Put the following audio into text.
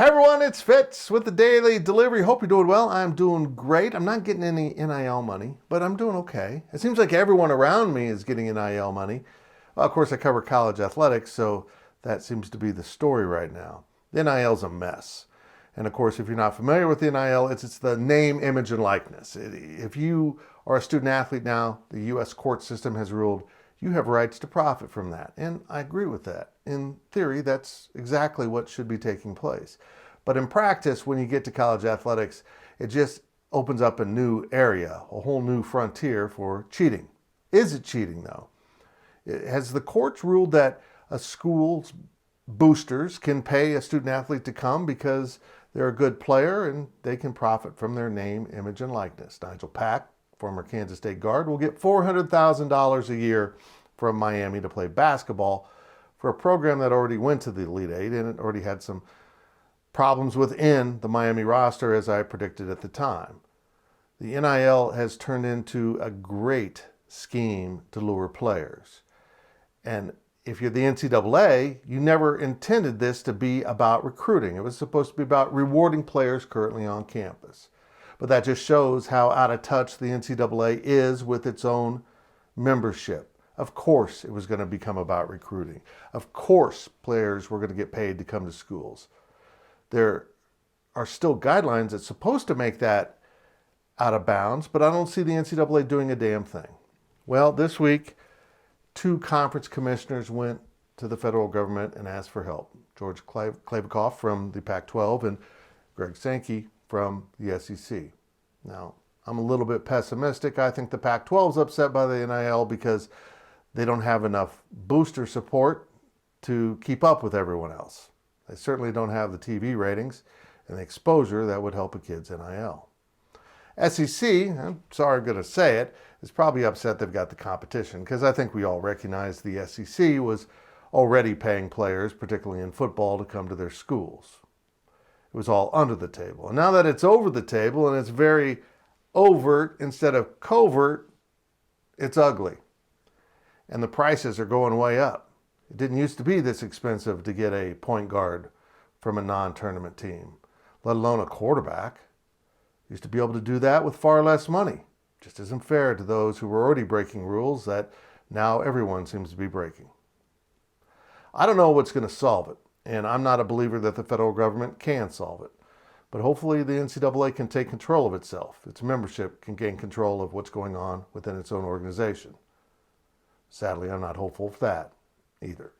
Hey everyone, it's Fitz with the Daily Delivery. Hope you're doing well. I'm doing great. I'm not getting any NIL money, but I'm doing okay. It seems like everyone around me is getting NIL money. Well, of course, I cover college athletics, so that seems to be the story right now. The NIL's a mess. And of course, if you're not familiar with the NIL, it's the name, image, and likeness. If you are a student athlete now, the U.S. court system has ruled you have rights to profit from that. And I agree with that. In theory, that's exactly what should be taking place. But in practice, when you get to college athletics, it just opens up a new area, a whole new frontier for cheating. Is it cheating, though? Has the courts ruled that a school's boosters can pay a student athlete to come because they're a good player and they can profit from their name, image, and likeness? Nigel Pack, former Kansas State guard, will get $400,000 a year from Miami to play basketball for a program that already went to the Elite Eight and it already had some problems within the Miami roster, as I predicted at the time. The NIL has turned into a great scheme to lure players. And if you're the NCAA, you never intended this to be about recruiting. It was supposed to be about rewarding players currently on campus. But that just shows how out of touch the NCAA is with its own membership. Of course it was going to become about recruiting. Of course players were going to get paid to come to schools. There are still guidelines that's supposed to make that out of bounds, but I don't see the NCAA doing a damn thing. Well, this week, 2 conference commissioners went to the federal government and asked for help. George Klabakoff from the Pac-12 and Greg Sankey from the SEC. Now, I'm a little bit pessimistic. I think the Pac-12 is upset by the NIL because they don't have enough booster support to keep up with everyone else. They certainly don't have the TV ratings and the exposure that would help a kid's NIL. SEC, I'm sorry I'm going to say it, is probably upset they've got the competition because I think we all recognize the SEC was already paying players, particularly in football, to come to their schools. It was all under the table. And now that it's over the table and it's very overt instead of covert, it's ugly. And the prices are going way up. It didn't used to be this expensive to get a point guard from a non-tournament team, let alone a quarterback. Used to be able to do that with far less money. Just isn't fair to those who were already breaking rules that now everyone seems to be breaking. I don't know what's going to solve it, and I'm not a believer that the federal government can solve it. But hopefully the NCAA can take control of itself. Its membership can gain control of what's going on within its own organization. Sadly, I'm not hopeful for that either.